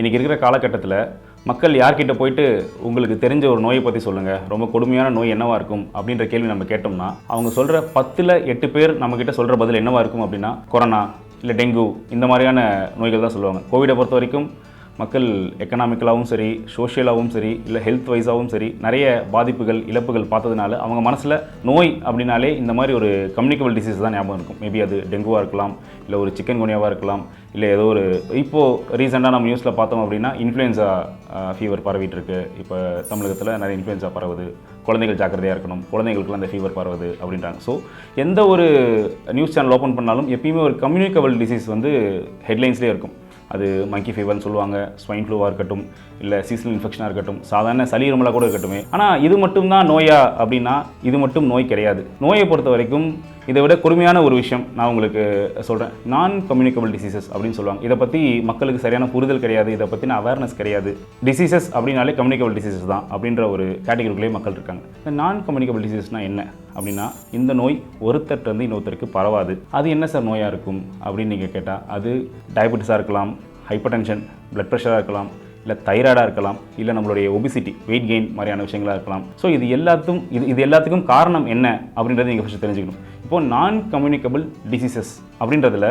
இன்றைக்கி இருக்கிற காலகட்டத்தில் மக்கள் யார்கிட்ட போயிட்டு உங்களுக்கு தெரிஞ்ச ஒரு நோயை பற்றி சொல்லுங்கள், ரொம்ப கொடுமையான நோய் என்னவாக இருக்கும் அப்படின்ற கேள்வி நம்ம கேட்டோம்னா அவங்க சொல்கிற 10ல் 8 பேர் நம்மக்கிட்ட சொல்கிற பதில் என்னவாக இருக்கும் அப்படின்னா கொரோனா இல்லை டெங்கு இந்த மாதிரியான நோய்கள் தான் சொல்லுவாங்க. கோவிடை பொறுத்த வரைக்கும் மக்கள் எக்கனாமிக்கலாகவும் சரி, சோஷியலாகவும் சரி, இல்லை ஹெல்த் வைஸாகவும் சரி நிறைய பாதிப்புகள் இழப்புகள் பார்த்ததுனால அவங்க மனசில் நோய் அப்படின்னாலே இந்த மாதிரி ஒரு கம்யூனிகபிள் டிசீஸ் தான் ஞாபகம் இருக்கும். மேபி அது டெங்குவாக இருக்கலாம், இல்லை ஒரு சிக்கன் குனியாவாக இருக்கலாம், இல்லை ஏதோ ஒரு இப்போது ரீசெண்டாக நம்ம நியூஸில் பார்த்தோம் அப்படின்னா இன்ஃப்ளூயன்ஸா ஃபீவர் பரவிட்டு இருக்கு. இப்போ தமிழகத்தில் நிறைய இன்ஃப்ளூயன்ஸா பரவுது, குழந்தைகள் ஜாக்கிரதையாக இருக்கணும், குழந்தைகளுக்குலாம் அந்த ஃபீவர் பரவுது அப்படின்றாங்க. ஸோ எந்த ஒரு நியூஸ் சேனல் ஓப்பன் பண்ணாலும் எப்பயுமே ஒரு கம்யூனிகபிள் டிசீஸ் வந்து ஹெட்லைன்ஸ்லேயே இருக்கும். அது மங்கி ஃபீவர்னு சொல்லுவாங்க, ஸ்வைன் ஃப்ளூவாக இருக்கட்டும், இல்லை சீசனல் இன்ஃபெக்ஷனாக இருக்கட்டும், சாதாரண சளி இருமலாக கூட இருக்கட்டும். ஆனால் இது மட்டும் தான் நோயா அப்படின்னா இது மட்டும் நோய் கிடையாது. நோயை பொறுத்த வரைக்கும் இதை விட கொடுமையான ஒரு விஷயம் நான் உங்களுக்கு சொல்கிறேன். நான் கம்யூனிகபிள் டிசீசஸ் அப்படின்னு சொல்லுவாங்க. இதை பற்றி மக்களுக்கு சரியான புரிதல் கிடையாது, இதை பற்றின அவேர்னஸ் கிடையாது. டிசீசஸ் அப்படின்னாலே கம்யூனிகபிள் டிசீசஸ் தான் அப்படின்ற ஒரு கேட்டகரிக்குள்ளேயே மக்கள் இருக்காங்க. இந்த நான் கம்யூனிகபிள் டிசீஸ்னால் என்ன அப்படின்னா, இந்த நோய் ஒருத்தர்கிட்ட இன்னொருத்தருக்கு பரவாது. அது என்ன சார் நோயாக இருக்கும் அப்படின்னு நீங்கள் கேட்டால், அது டயபெட்டிஸாக இருக்கலாம், ஹைப்பர் டென்ஷன், பிளட் ப்ரெஷராக இருக்கலாம், இல்லை தைராய்டாக இருக்கலாம், இல்லை நம்மளுடைய ஒபிசிட்டி வெயிட் கெயின் மாதிரியான விஷயங்களாக இருக்கலாம். ஸோ இது எல்லாத்துக்கும் காரணம் என்ன அப்படின்றத நீங்கள் ஃபஸ்ட்டு தெரிஞ்சுக்கணும். இப்போது நான் கம்யூனிகபிள் டிசீசஸ் அப்படின்றதுல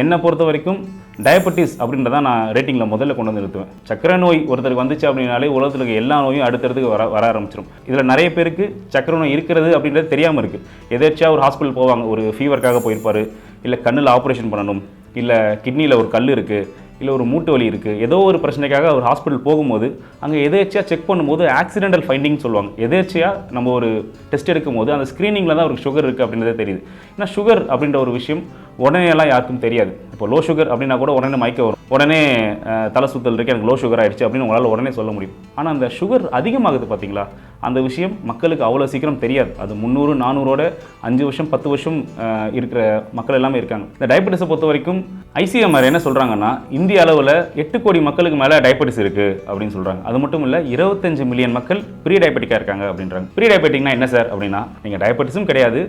என்னை பொறுத்த வரைக்கும் டயபெட்டிஸ் அப்படின்றதான் நான் ரேட்டிங்கில் முதல்ல கொண்டு வந்து நிறுத்துவேன். சக்கரை நோய் ஒருத்தருக்கு வந்துச்சு அப்படின்னாலே உலகத்தில் இருக்க எல்லா நோயும் அடுத்தடுத்துக்கு வர ஆரம்பிச்சிடும். இதில் நிறைய பேருக்கு சக்கரை நோய் இருக்கிறது அப்படின்றது தெரியாமல் இருக்குது. எதாச்சும் ஒரு ஹாஸ்பிட்டல் போவாங்க, ஒரு ஃபீவருக்காக போயிருப்பார், இல்லை கண்ணில் ஆப்ரேஷன் பண்ணணும், இல்லை கிட்னியில் ஒரு கல் இருக்குது, இல்லை ஒரு மூட்டு வலி இருக்குது, ஏதோ ஒரு பிரச்சனைக்காக ஒரு ஹாஸ்பிட்டல் போகும்போது அங்கே எதேச்சியாக செக் பண்ணும்போது ஆக்சிடென்டல் ஃபைண்டிங் சொல்லுவாங்க. எதேச்சியாக நம்ம ஒரு டெஸ்ட் எடுக்கும் போது அந்த ஸ்க்ரீனிங்கில் தான் அவருக்கு சுகர் இருக்குது அப்படின்றதே தெரியுது. ஏன்னா சுகர் அப்படின்ற ஒரு விஷயம் உடனேலாம் யாருக்கும் தெரியாது. இப்போ லோ சுகர் அப்படின்னா கூட உடனே மயக்க வரும், உடனே தலை சுத்தல் இருக்குது, எனக்கு லோ சுகர் ஆகிடுச்சு அப்படின்னு உங்களால் உடனே சொல்ல முடியும். ஆனால் அந்த சுகர் அதிகமாகுது பார்த்தீங்களா, அந்த விஷயம் மக்களுக்கு அவ்வளோ சீக்கிரம் தெரியாது. அது 300 400 5 வருஷம் 10 வருஷம் இருக்கிற மக்கள் எல்லாமே இருக்காங்க. இந்த டயபெட்டிஸை பொறுத்த வரைக்கும் ICMR என்ன சொல்கிறாங்கன்னா, இந்திய அளவில் 8 கோடி மக்களுக்கு மேலே டயபெட்டிஸ் இருக்குது அப்படின்னு சொல்கிறாங்க. அது மட்டும் இல்லை 25 மில்லியன் மக்கள் ப்ரீ டயபெட்டிக்காக இருக்காங்க அப்படின்றாங்க. ப்ரீ டயபெட்டிக்னா என்ன சார் அப்படின்னா, நீங்கள் டயபெட்டிஸும் கிடையாது,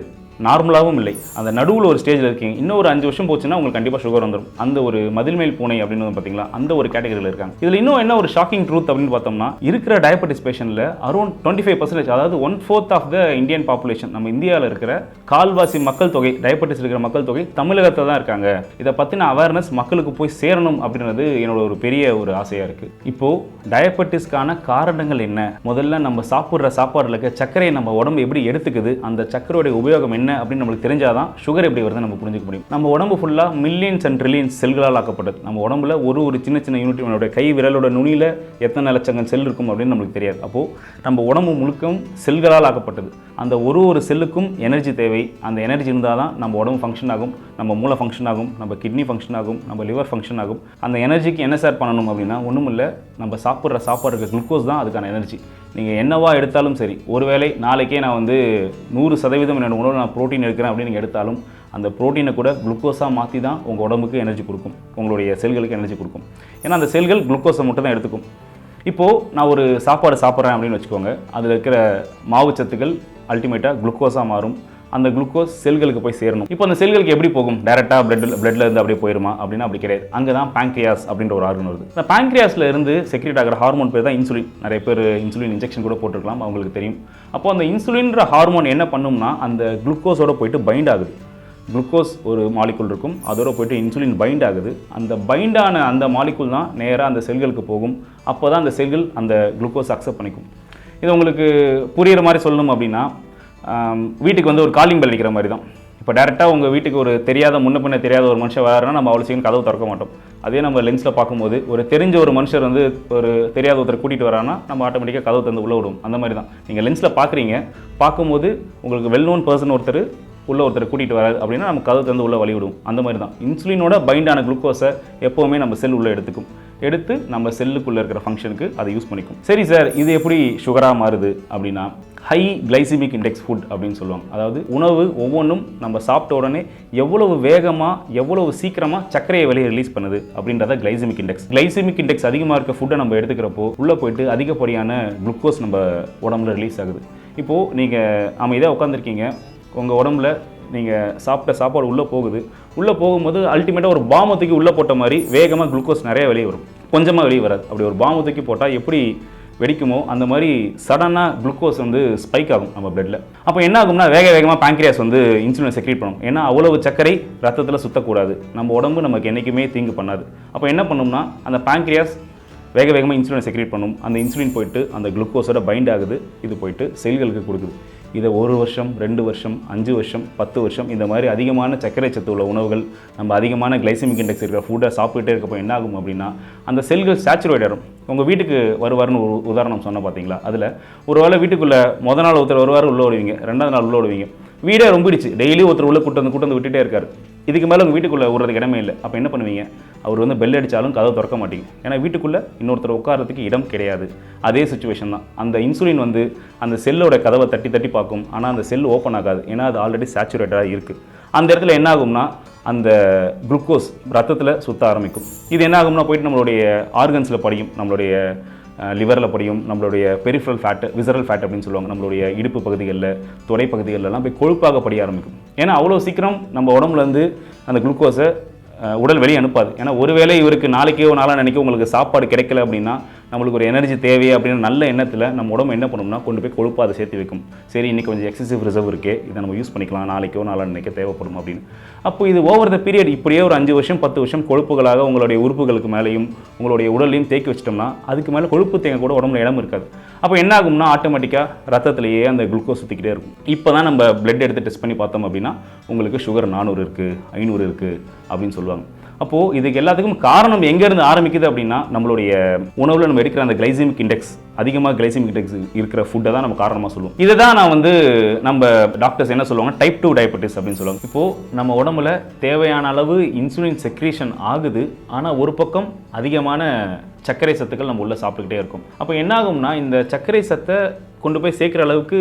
நார்மலாகவும் இல்லை, அந்த நடுவில் ஒரு ஸ்டேஜில் இருக்கீங்க. இன்னும் ஒரு 5 வருஷம் போச்சுன்னா உங்களுக்கு கண்டிப்பாக சுகர் வந்துடும். அந்த ஒரு மதில்மேல் பூனை அப்படின்னு பார்த்தீங்களா, அந்த ஒரு கேட்டகரியில் இருக்காங்க. இதில் இன்னும் என்ன ஒரு ஷாக்கிங் ட்ரூத் அப்படின்னு பார்த்தோம்னா, இருக்கிற டயபெட்டிஸ் பேஷண்ட்டில் அரௌண்ட் 25%, அதாவது 1/4 ஆஃப் த இந்தியன் பாப்புலேஷன், நம்ம இந்தியாவில் இருக்கிற கால்வாசி மக்கள் தொகை, டயபெட்டிஸ் இருக்கிற மக்கள் தொகை தமிழகத்தில் தான் இருக்காங்க. இதை பற்றின அவேர்னஸ் மக்களுக்கு போய் சேரணும் அப்படின்றது என்னோட ஒரு பெரிய ஒரு ஆசையாக இருக்குது. இப்போது டயபெட்டிஸ்க்கான காரணங்கள் என்ன, முதல்ல நம்ம சாப்பிட்ற சாப்பாடில் இருக்க சர்க்கரையை நம்ம உடம்பு எப்படி எடுத்துக்குது, அந்த சர்க்கரையோடைய உபயோகம் என்ன அப்படின்னு நம்மளுக்கு தெரிஞ்சாதான் சுகர் எப்படி வருதுன்னு நம்ம புரிஞ்சுக்க முடியும். நம்ம உடம்பு ஃபுல்லாக மில்லியன்ஸ் அண்ட் ட்ரில்லியன்ஸ் செல்களால் ஆக்கப்பட்டது. நம்ம உடம்புல ஒரு சின்ன யூனிட், நம்மளுடைய கை விரலோட நுனியில் எத்தனை லட்சங்கள் செல் இருக்கும் அப்படின்னு நம்மளுக்கு தெரியாது. அப்போது நம்ம உடம்பு முழுக்கும் செல்களால் ஆக்கப்பட்டது. அந்த ஒரு செல்லுக்கும் எனர்ஜி தேவை. அந்த எனர்ஜி இருந்தால் தான் நம்ம உடம்பு ஃபங்க்ஷன் ஆகும், நம்ம மூளை ஃபங்க்ஷன் ஆகும், நம்ம கிட்னி ஃபங்க்ஷன் ஆகும், நம்ம லிவர் ஃபங்க்ஷன் ஆகும். அந்த எனர்ஜிக்கு என்ன சார் பண்ணணும் அப்படின்னா, ஒன்றும் இல்லை, நம்ம சாப்பிட்ற சாப்பாடுக்கு குளுக்கோஸ் தான் அதுக்கான எனர்ஜி. நீங்கள் என்னவா எடுத்தாலும் சரி, ஒருவேளை நாளைக்கே நான் வந்து 100% என்னோடய உணவு நான் ப்ரோட்டீன் எடுக்கிறேன் அப்படின்னு நீங்கள் எடுத்தாலும் அந்த ப்ரோட்டீனை கூட குளுக்கோஸாக மாற்றி தான் உங்கள் உடம்புக்கு எனர்ஜி கொடுக்கும், உங்களுடைய செல்களுக்கு எனர்ஜி கொடுக்கும். ஏன்னா அந்த செல்கள் குளுக்கோஸை மட்டும் தான் எடுத்துக்கும். இப்போது நான் ஒரு சாப்பாடு சாப்பிட்றேன் அப்படின்னு வச்சுக்கோங்க, அதில் இருக்கிற மாவுச்சத்துக்கள் அல்டிமேட்டாக குளுக்கோஸாக மாறும். அந்த குளுக்கோஸ் செல்களுக்கு போய் சேரணும். இப்போ அந்த செல்களுக்கு எப்படி போகும், டேரெக்டாக பிளட்ல இருந்து அப்படியே போயிருமா அப்படின்னா அப்படி கிடையாது. அங்கே தான் பேங்க்ரியாஸ் அப்படின்ற ஒரு ஆர்கன் வருது. இந்த பேங்க்ரியாஸில் இருந்து செக்ரேட் ஆகிற ஹார்மோன் பேர் தான் இன்சுலின். நிறைய பேர் இன்சுலின் இன்ஜெக்ஷன் கூட போட்டிருக்கலாம், அவங்களுக்கு தெரியும். அப்போ அந்த இன்சுலின்ற ஹார்மோன் என்ன பண்ணும்னா, அந்த குளுக்கோஸோட போயிட்டு பைண்ட் ஆகுது. குளுக்கோஸ் ஒரு மாலிகுல் இருக்கும், அதோட போய்ட்டு இன்சுலின் பைண்ட் ஆகுது. அந்த பைண்டான அந்த மாலிகுல் தான் நேராக அந்த செல்களுக்கு போகும். அப்போ தான் அந்த செல்கள் அந்த குளுக்கோஸ் அக்செப்ட் பண்ணிக்கும். இது உங்களுக்கு புரிகிற மாதிரி சொல்லணும் அப்படின்னா, வீட்டுக்கு வந்து ஒரு காலிங் பெல் அடிக்கிற மாதிரி தான். இப்போ டேரெக்டாக உங்கள் வீட்டுக்கு ஒரு முன்ன பின்ன தெரியாத ஒரு மனுஷன் வராருன்னா நம்ம அவ்வளோ சீக்கிரம் கதவு திறக்க மாட்டோம். அதே நம்ம லென்ஸில் பார்க்கும்போது ஒரு தெரிஞ்ச ஒரு மனுஷர் வந்து ஒரு தெரியாத ஒருத்தர் கூட்டிகிட்டு வரான்னா நம்ம ஆட்டோமேட்டிக்காக கதவு தந்து உள்ளே விடுவோம். அந்த மாதிரி தான் நீங்கள் லென்ஸில் பார்க்கும்போது உங்களுக்கு வெல் நோன் பர்சன் ஒருத்தர் ஒருத்தர் கூட்டிகிட்டு வராது அப்படின்னா நம்ம கதவு தந்து உள்ளே வழி விடுவோம். அந்த மாதிரி தான் இன்சுலினோட பைண்டான குளுக்கோஸை எப்போவுமே நம்ம செல் உள்ளே எடுத்து நம்ம செல்லுக்குள்ளே இருக்கிற ஃபங்க்ஷனுக்கு அதை யூஸ் பண்ணிக்கும். சரி சார், இது எப்படி சுகராக மாறுது அப்படின்னா, ஹை கிளைசிமிக் இண்டெக்ஸ் ஃபுட் அப்படின்னு சொல்லுவாங்க. அதாவது உணவு ஒவ்வொன்றும் நம்ம சாப்பிட்ட உடனே எவ்வளவு வேகமாக எவ்வளவு சீக்கிரமாக சர்க்கரையை வெளியே ரிலீஸ் பண்ணுது அப்படின்றத கிளைசிமிக் இண்டெக்ஸ். கிளைசிமிக் இண்டெக்ஸ் அதிகமாக இருக்க ஃபுட்டை நம்ம எடுத்துக்கிறப்போ உள்ளே போயிட்டு அதிகப்படியான குளுக்கோஸ் நம்ம உடம்புல ரிலீஸ் ஆகுது. இப்போது நீங்கள் அமைதியாக உட்காந்துருக்கீங்க, உங்கள் உடம்புல நீங்கள் சாப்பிட்ட சாப்பாடு உள்ளே போகும்போது அல்டிமேட்டாக ஒரு பாமத்துக்கு உள்ளே போட்ட மாதிரி வேகமாக குளுக்கோஸ் நிறைய வெளியே வரும். கொஞ்சமாக வெளியே வராது. அப்படி ஒரு பாம்பு தூக்கி போட்டால் எப்படி வெடிக்குமோ அந்த மாதிரி சடனாக குளுக்கோஸ் வந்து ஸ்பைக் ஆகும் நம்ம பிளட்டில். அப்போ என்ன ஆகும்னா வேகமாக பேங்க்ரியாஸ் வந்து இன்சுலினை செக்ரீட் பண்ணும். ஏன்னா அவ்வளவு சர்க்கரை ரத்தத்தில் சுற்றக்கூடாது, நம்ம உடம்பு நமக்கு என்றைக்குமே தீங்கு பண்ணாது. அப்போ என்ன பண்ணும்னா அந்த பேங்க்ரியாஸ் வேகமாக இன்சுலினை செக்ரீட் பண்ணும். அந்த இன்சுலின் போயிட்டு அந்த குளுக்கோஸோட பைண்ட் ஆகுது, இது போயிட்டு செல்களுக்கு கொடுக்குது. இதை 1 வருஷம் 2 வருஷம் 5 வருஷம் 10 வருஷம் இந்த மாதிரி அதிகமான சர்க்கரை சத்து உள்ள உணவுகள், நம்ம அதிகமான கிளைசமிக் இண்டெக்ஸ் இருக்கிற ஃபுட்டை சாப்பிட்டுட்டே இருக்கப்போ என்ன ஆகும் அப்படின்னா அந்த செல்கள் சேச்சுரேட் ஆகிடும். உங்கள் வீட்டுக்கு வருவார்னு ஒரு உதாரணம் சொன்ன பார்த்தீங்களா, அதில் ஒரு வேளை வீட்டுக்குள்ளே முதல் நாள் ஒருத்தர் வருவார் உள்ளே விடுவீங்க, 2வது நாள் உள்ளே விடுவீங்க, வீடே ரொம்பிடுச்சு, டெய்லி ஒருத்தர் உள்ளே கூட்டு வந்து விட்டுட்டே இருக்காரு, இதுக்கு மேலே உங்கள் வீட்டுக்குள்ளே விடுறதுக்கு இடமே இல்லை. அப்போ என்ன பண்ணுவீங்க, அவர் வந்து பெல் அடித்தாலும் கதவை திறக்க மாட்டீங்க, ஏன்னா வீட்டுக்குள்ளே இன்னொருத்தர் உட்காரத்துக்கு இடம் கிடையாது. அதே சுச்சுவேஷன் தான், அந்த இன்சுலின் வந்து அந்த செல்லோட கதவை தட்டி பார்க்கும், ஆனால் அந்த செல் ஓப்பன் ஆகாது, ஏன்னா அது ஆல்ரெடி சேச்சுரேட்டடாக இருக்குது. அந்த இடத்துல என்ன ஆகும்னா அந்த குளுக்கோஸ் ரத்தத்தில் சுற்ற ஆரம்பிக்கும். இது என்ன ஆகும்னா போயிட்டு நம்மளுடைய ஆர்கன்ஸில் படியும், நம்மளுடைய லிவரில் படியும், நம்மளுடைய பெரிஃபரல் ஃபேட், விசரல் ஃபேட் அப்படின்னு சொல்லுவாங்க, நம்மளுடைய இடுப்பு பகுதிகளில் தொடை பகுதிகளெல்லாம் போய் கொழுப்பாக படிய ஆரம்பிக்கும். ஏன்னா அவ்வளோ சீக்கிரம் நம்ம உடம்புலேருந்து அந்த குளுக்கோஸை உடல் வெளியே அனுப்பாது. ஏன்னா ஒருவேளை இவருக்கு நாளைக்கோ நாளான்னைக்கோ உங்களுக்கு சாப்பாடு கிடைக்கல அப்படின்னா நம்மளுக்கு ஒரு எனர்ஜி தேவை அப்படின்னு நல்ல எண்ணத்தில் நம்ம உடம்பு என்ன பண்ணணும்னா கொண்டு போய் கொழுப்பு அதை சேர்த்து வைக்கும். சரி இன்றைக்கி கொஞ்சம் எக்ஸசிவ் ரிசர்வ் இருக்கே, இதை நம்ம யூஸ் பண்ணிக்கலாம், நாளைக்கோ நாளான்னைக்கோ தேவைப்படும் அப்படின்னு. அப்போ இது ஓவர் த பீரியட் இப்படியே ஒரு 5 வருஷம் 10 வருஷம் கொழுப்புகளாக உங்களுடைய உறுப்புகளுக்கு மேலேயும் உங்களுடைய உடலையும் தேக்கி வச்சிட்டோம்னா அதுக்கு மேலே கொழுப்பு தேங்க கூட உடம்புல இடம் இருக்காது. அப்போ என்ன ஆகும்னா ஆட்டோமேட்டிக்காக ரத்தத்திலேயே அந்த குளுக்கோஸ் சுற்றிக்கிட்டே இருக்கும். இப்போ தான் நம்ம பிளட் எடுத்து டெஸ்ட் பண்ணி பார்த்தோம் அப்படின்னா உங்களுக்கு சுகர் 400 இருக்குது 500 இருக்குது அப்படின்னு சொல்லுவாங்க. அப்போது இதுக்கு எல்லாத்துக்கும் காரணம் எங்கேருந்து ஆரம்பிக்குது அப்படின்னா நம்மளுடைய உணவில் நம்ம எடுக்கிற அந்த கிளைசமிக் இண்டெக்ஸ், அதிகமாக கிளைசமிக் இண்டெக்ஸ் இருக்கிற ஃபுட்டை தான் நம்ம காரணமாக சொல்லுவோம். இதை தான் நான் வந்து நம்ம டாக்டர்ஸ் என்ன சொல்லுவாங்க, டைப் 2 டயபெட்டிஸ் அப்படின்னு சொல்லுவாங்க. இப்போது நம்ம உடம்புல தேவையான அளவு இன்சுலின் செக்ரீஷன் ஆகுது, ஆனால் ஒரு பக்கம் அதிகமான சர்க்கரை சத்துக்கள் நம்ம உள்ள சாப்பிட்டுக்கிட்டே இருக்கும். அப்போ என்ன ஆகும்னா இந்த சர்க்கரை சத்தை கொண்டு போய் சேர்க்குற அளவுக்கு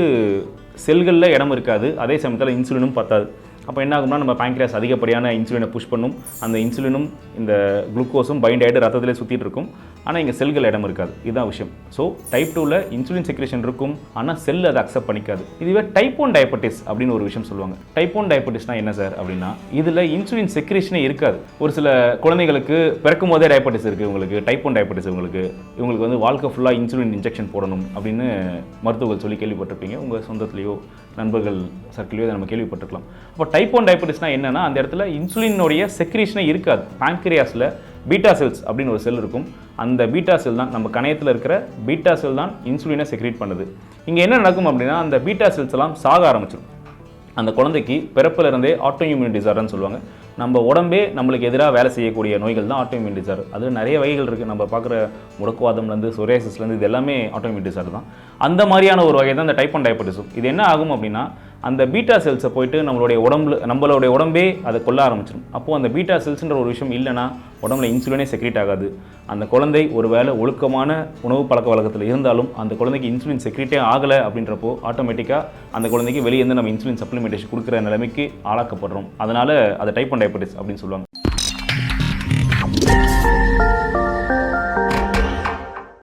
செல்களில் இடம் இருக்காது, அதே சமயத்தில் இன்சுலினும் பத்தாது. அப்போ என்ன ஆகும்னா நம்ம பேங்க்ரியாஸ் அதிகப்படியான இன்சுலினை புஷ் பண்ணும், அந்த இன்சுலினும் இந்த குளுக்கோஸும் பைண்ட் ஆகிட்டு ரத்தத்திலே சுற்றிட்டு இருக்கும், ஆனால் இங்கே செல்கள் இடம் இருக்காது. இதுதான் விஷயம். ஸோ டைப் 2ல் இன்சுலின் செக்ரேஷன் இருக்கும், ஆனால் செல் அதை அக்செப்ட் பண்ணிக்காது. இதுவே டைப் 1 டயபெட்டிஸ் அப்படின்னு ஒரு விஷயம் சொல்லுவாங்க. டைப் 1 டயபெட்டிஸ்னால் என்ன சார் அப்படின்னா இதில் இன்சுலின் செக்ரேஷனே இருக்காது. ஒரு சில குழந்தைகளுக்கு பிறக்கும் போதே டயபெட்டிஸ் இருக்குது, உங்களுக்கு டைப் 1 டயபெட்டிஸ், இவங்களுக்கு வந்து வாழ்க்கை ஃபுல்லாக இன்சுலின் இன்ஜெக்ஷன் போடணும் அப்படின்னு மருத்துவர்கள் சொல்லி கேள்விப்பட்டிருப்பீங்க, உங்கள் சொந்தத்துலேயோ நண்பர்கள் சர்க்கிளையோ நம்ம கேள்விப்பட்டிருக்கலாம். அப்போ டைப் 1 டயபெட்டிஸ்னால் என்னன்னா அந்த இடத்துல இன்சுலினுடைய செக்ரேஷனே இருக்காது. பேங்க்ரியாஸில் பீட்டா செல்ஸ் அப்படின்னு ஒரு செல் இருக்கும், அந்த பீட்டா செல் தான் நம்ம கணையத்தில் இருக்கிற பீட்டா செல் தான் இன்சுலினை செக்ரேட் பண்ணுது. இங்கே என்ன நடக்கும் அப்படின்னா அந்த பீட்டா செல்ஸ் எல்லாம் சாக ஆரம்பிச்சிடும். அந்த குழந்தைக்கு பிறப்பிலிருந்தே ஆட்டோ இம்யூன் டிசார்டர்னு சொல்லுவாங்க. நம்ம உடம்பே நம்மளுக்கு எதிராக வேலை செய்யக்கூடிய நோய்கள் தான் ஆட்டோ இம்யூன் டிசார்டர். அது நிறைய வகைகள் இருக்குது, நம்ம பார்க்குற முடக்குவாதம்லேருந்து சொரியாசிஸ்லேருந்து இது எல்லாமே ஆட்டோ இம்யூன் டிசார்டர் தான். அந்த மாதிரியான ஒரு வகை தான் இந்த டைப் 1 டயபெட்டிஸும். இது என்ன ஆகும் அப்படின்னா அந்த பீட்டா செல்ஸை போயிட்டு நம்மளுடைய உடம்பே அதை கொல்ல ஆரம்பிச்சிடும். அப்போது அந்த பீட்டா செல்ஸ்ன்ற ஒரு விஷயம் இல்லைன்னா உடம்புல இன்சுலினே செக்ரேட் ஆகாது. அந்த குழந்தை ஒரு வேளை ஒழுக்கமான உணவு பழக்க வழக்கத்தில் இருந்தாலும் அந்த குழந்தைக்கு இன்சுலின் செக்ரேட்டே ஆகலை அப்படின்றப்போ ஆட்டோமேட்டிக்காக அந்த குழந்தைக்கு வெளியே இருந்து நம்ம இன்சுலின் சப்ளிமெண்டேஷன் கொடுக்குற நிலைமைக்கு ஆளாக்கப்படுறோம். அதனால் அதை டைப் 1 டயபெட்டிஸ் அப்படின்னு சொல்லுவாங்க.